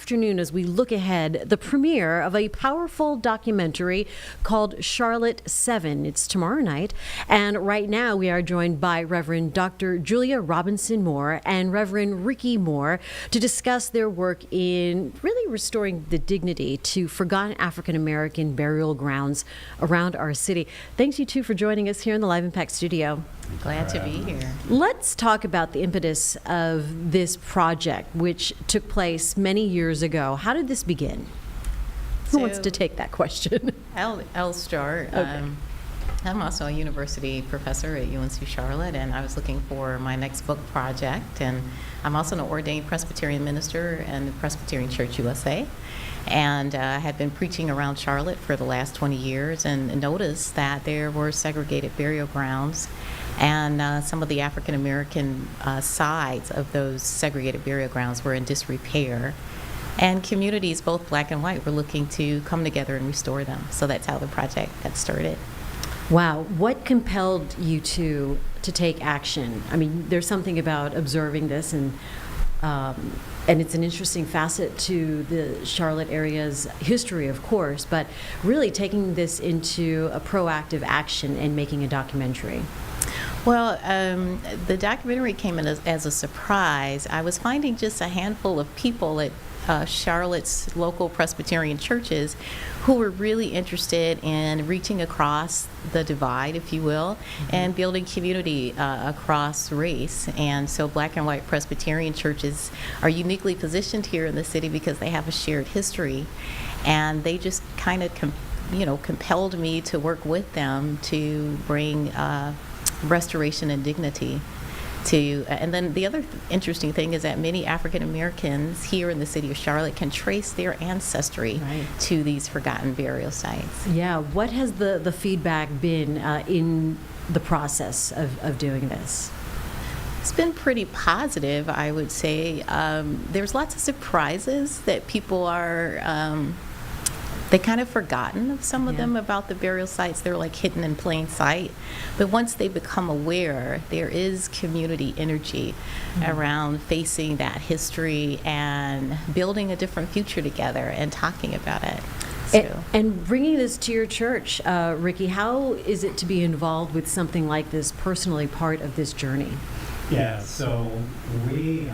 Afternoon as we look ahead the premiere of a powerful documentary called Charlotte 7. It's tomorrow night, and right now we are joined by Reverend Dr. Julia Robinson Moore and Reverend Ricky Moore to discuss their work in really restoring the dignity to forgotten African American burial grounds around our city. Thanks you two for joining us here in the Live Impact studio. Glad to be here. Let's talk about the impetus of this project, which took place many years ago. How did this begin? Who wants to take that question? I'll start. Okay. I'm also a university professor at UNC Charlotte, and I was looking for my next book project. And I'm also an ordained Presbyterian minister in the Presbyterian Church USA. And I had been preaching around Charlotte for the last 20 years and noticed that there were segregated burial grounds, and some of the African American sides of those segregated burial grounds were in disrepair. And communities, both black and white, were looking to come together and restore them. So that's how the project got started. Wow. What compelled you to take action? I mean, there's something about observing this, and it's an interesting facet to the Charlotte area's history, of course, but really taking this into a proactive action and making a documentary. Well, the documentary came in as a surprise. I was finding just a handful of people at Charlotte's local Presbyterian churches who were really interested in reaching across the divide, if you will, and building community across race. And so black and white Presbyterian churches are uniquely positioned here in the city because they have a shared history, and they just kind of compelled me to work with them to bring restoration and dignity to, and then the other interesting thing is that many African Americans here in the city of Charlotte can trace their ancestry to these forgotten burial sites. Yeah, what has the feedback been in the process of doing this? It's been pretty positive, I would say. There's lots of surprises that people are they kind of forgotten of some of them about the burial sites. They're like hidden in plain sight. But once they become aware, there is community energy around facing that history and building a different future together and talking about it. And bringing this to your church, Ricky, how is it to be involved with something like this, personally part of this journey? Yeah, so we,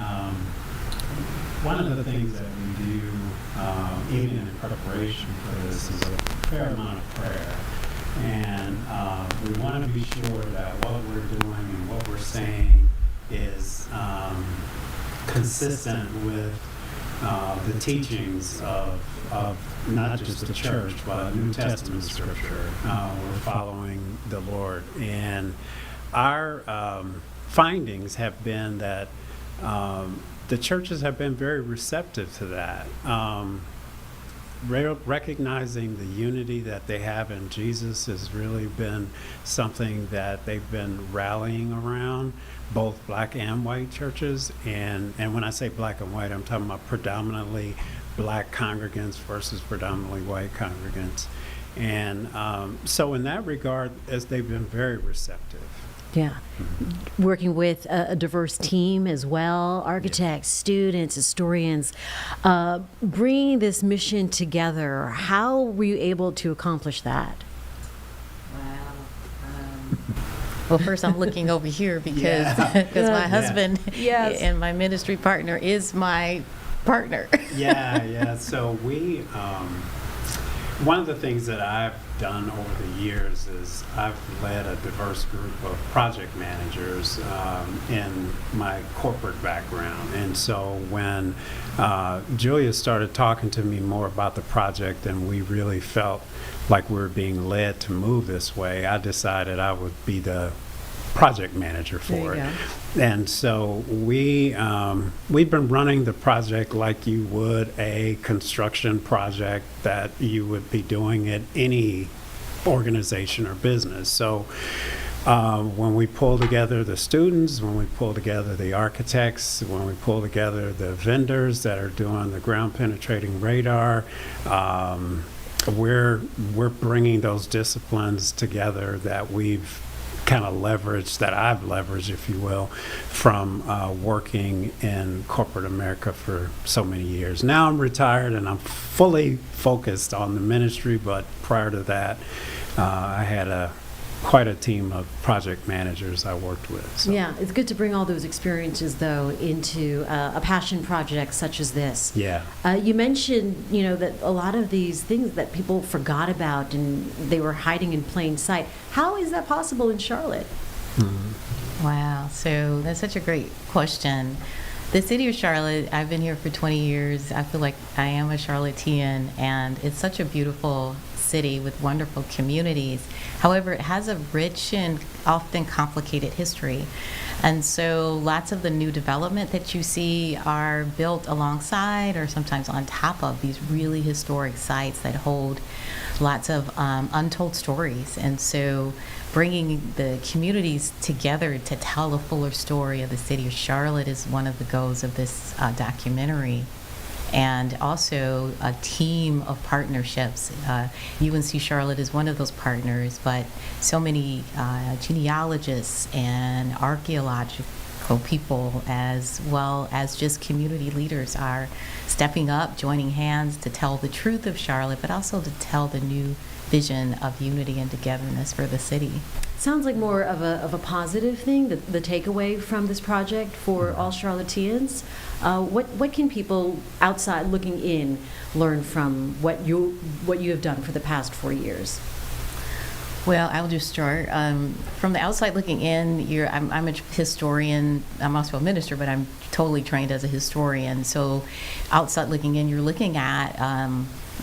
one of the things that we do, even in preparation for this, is a fair amount of prayer. And we want to be sure that what we're doing and what we're saying is consistent with the teachings of not just the church, but New Testament scripture. We're following the Lord. And our findings have been that the churches have been very receptive to that, recognizing the unity that they have in Jesus has really been something that they've been rallying around, both black and white churches. And when I say black and white, I'm talking about predominantly black congregants versus predominantly white congregants. And so in that regard, they've been very receptive. Yeah. Working with a diverse team as well, architects, students, historians, bringing this mission together. How were you able to accomplish that? Well, first I'm looking over here because my husband and my ministry partner is my partner. So we, one of the things that I've done over the years is I've led a diverse group of project managers in my corporate background. And so when Julia started talking to me more about the project and we really felt like we were being led to move this way, I decided I would be the project manager for it. And so we've been running the project like you would a construction project that you would be doing at any organization or business. So when we pull together the students, when we pull together the architects, when we pull together the vendors that are doing the ground penetrating radar, we're bringing those disciplines together that we've kind of leverage that I've leveraged, if you will, from working in corporate America for so many years. Now I'm retired and I'm fully focused on the ministry, but prior to that, I had quite a team of project managers I worked with. So. Yeah, it's good to bring all those experiences, though, into a passion project such as this. Yeah. You mentioned, that a lot of these things that people forgot about and they were hiding in plain sight. How is that possible in Charlotte? Wow, so that's such a great question. The city of Charlotte, I've been here for 20 years. I feel like I am a Charlottean, and it's such a beautiful city with wonderful communities. However, it has a rich and often complicated history. And so lots of the new development that you see are built alongside or sometimes on top of these really historic sites that hold lots of untold stories. And so bringing the communities together to tell a fuller story of the city of Charlotte is one of the goals of this documentary. And also a team of partnerships. UNC Charlotte is one of those partners, but so many genealogists and archaeological people, as well as just community leaders, are stepping up, joining hands to tell the truth of Charlotte, but also to tell the new vision of unity and togetherness for the city. Sounds like more of a positive thing, the takeaway from this project for all Charlotteans. What can people outside looking in learn from what you have done for the past 4 years? Well, I'll just start. From the outside looking in, I'm a historian. I'm also a minister, but I'm totally trained as a historian. So outside looking in, you're looking at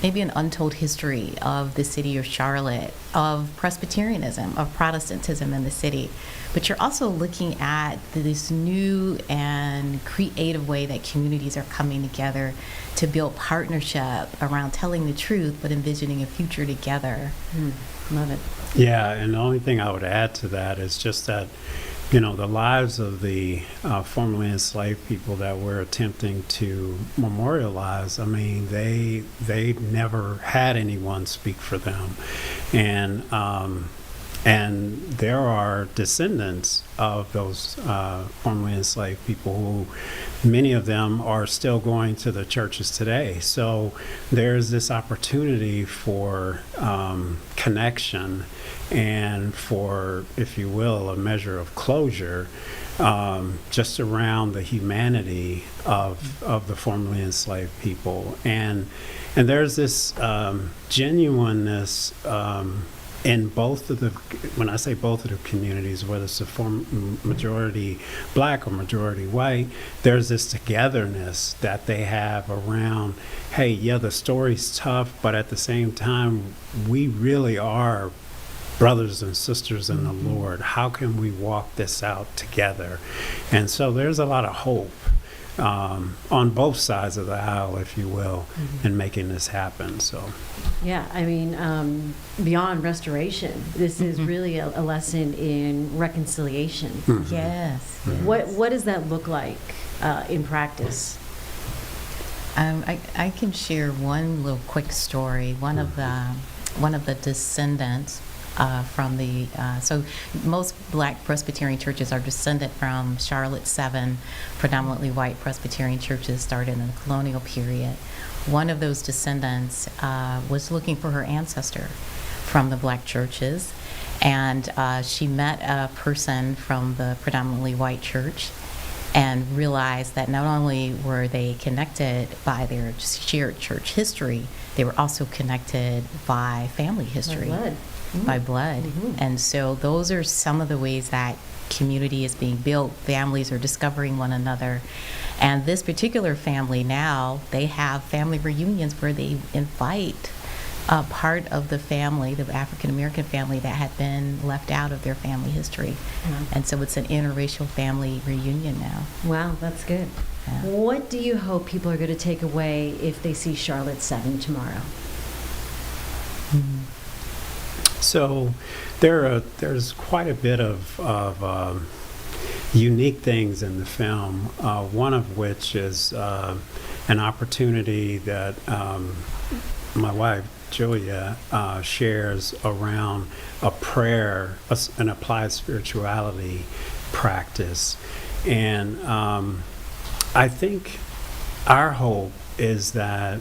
maybe an untold history of the city of Charlotte, of Presbyterianism, of Protestantism in the city. But you're also looking at this new and creative way that communities are coming together to build partnership around telling the truth, but envisioning a future together. Love it. Yeah, and the only thing I would add to that is just that, the lives of the formerly enslaved people that we're attempting to memorialize, I mean, they never had anyone speak for them. And there are descendants of those formerly enslaved people who, many of them are still going to the churches today. So there's this opportunity for connection and for, if you will, a measure of closure just around the humanity of the formerly enslaved people. And there's this genuineness in both of the, when I say both of the communities, whether it's a majority black or majority white, there's this togetherness that they have around, hey, yeah, the story's tough, but at the same time, we really are brothers and sisters in the Lord. How can we walk this out together? And so there's a lot of hope on both sides of the aisle, if you will, in making this happen. So, yeah, I mean, beyond restoration, this is really a lesson in reconciliation. Yes. What does that look like in practice? I can share one little quick story. One of the descendants from the so most black Presbyterian churches are descended from Charlotte's 7 predominantly white Presbyterian churches started in the colonial period. One of those descendants was looking for her ancestor from the black churches, and she met a person from the predominantly white church and realized that not only were they connected by their shared church history, they were also connected by family history. By blood. And so those are some of the ways that community is being built. Families are discovering one another. And this particular family now, they have family reunions where they invite a part of the family, the African American family that had been left out of their family history. And so it's an interracial family reunion now. Wow, that's good. Yeah. What do you hope people are going to take away if they see Charlotte 7 tomorrow? So there's quite a bit of unique things in the film, one of which is an opportunity that my wife, Julia, shares around a prayer, an applied spirituality practice. And I think our hope is that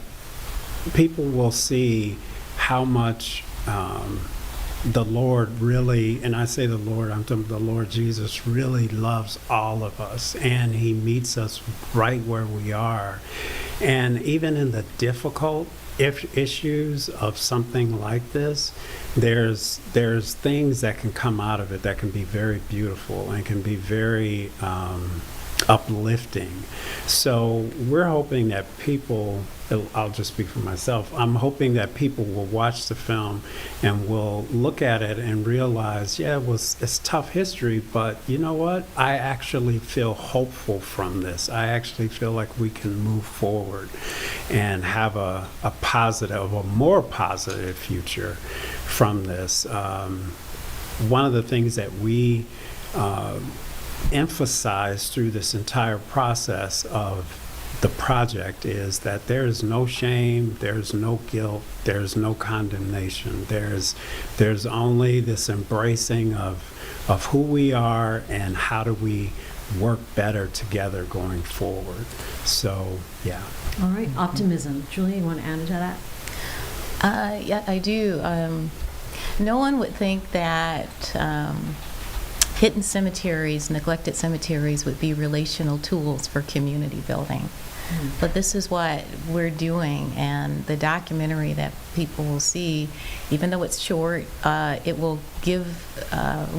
people will see how much the Lord really, and I say the Lord, I'm talking the Lord Jesus really loves all of us, and he meets us right where we are. And even in the difficult issues of something like this, there's things that can come out of it that can be very beautiful and can be very uplifting. So we're hoping that people, I'll just speak for myself, I'm hoping that people will watch the film and will look at it and realize, yeah, it's tough history, but you know what? I actually feel hopeful from this. I actually feel like we can move forward and have a more positive future from this. One of the things that we emphasize through this entire process of the project is that there is no shame, there's no guilt, there's no condemnation. There's only this embracing of who we are and how do we work better together going forward. So, yeah. All right, optimism. Julia, you want to add to that? Yeah, I do. No one would think that hidden cemeteries, neglected cemeteries would be relational tools for community building. But this is what we're doing, and the documentary that people will see, even though it's short, it will give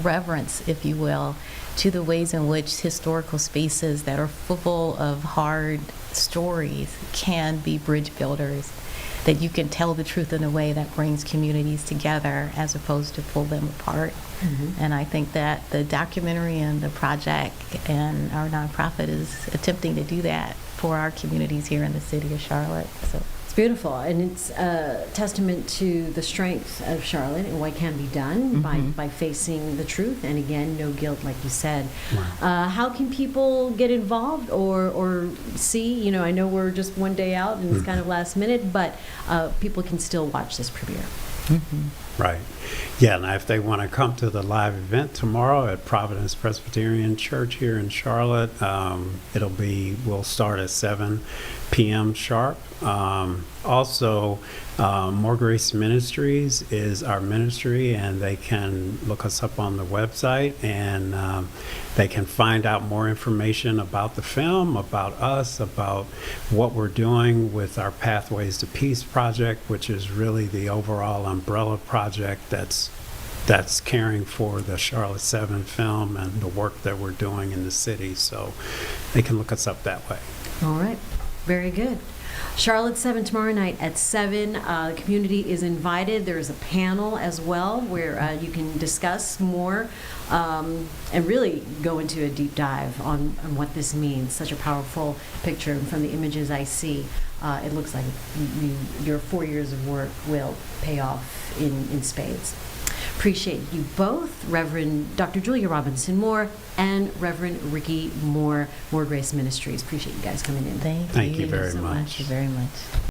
reverence, if you will, to the ways in which historical spaces that are full of hard stories can be bridge builders, that you can tell the truth in a way that brings communities together as opposed to pull them apart. And I think that the documentary and the project and our nonprofit is attempting to do that for our communities here in the city of Charlotte. So It's beautiful, and it's a testament to the strength of Charlotte and what can be done by facing the truth, and again, no guilt, like you said. Wow. How can people get involved or see? You know, I know we're just one day out and it's kind of last minute, but people can still watch this premiere. Right. Yeah, and if they want to come to the live event tomorrow at Providence Presbyterian Church here in Charlotte, we'll start at 7 p.m. sharp. Also, More Grace Ministries is our ministry, and they can look us up on the website, and they can find out more information about the film, about us, about what we're doing with our Pathways to Peace project, which is really the overall umbrella project that's caring for the Charlotte 7 film and the work that we're doing in the city. So they can look us up that way. All right. Very good. Charlotte 7 tomorrow night at 7. The community is invited. There is a panel as well where you can discuss more and really go into a deep dive on what this means. Such a powerful picture. And from the images I see, it looks like your 4 years of work will pay off in spades. Appreciate you both, Reverend Dr. Julia Robinson Moore and Reverend Ricky Moore, More Grace Ministries. Appreciate you guys coming in. Thank you. Thank you very so much. Thank you very much.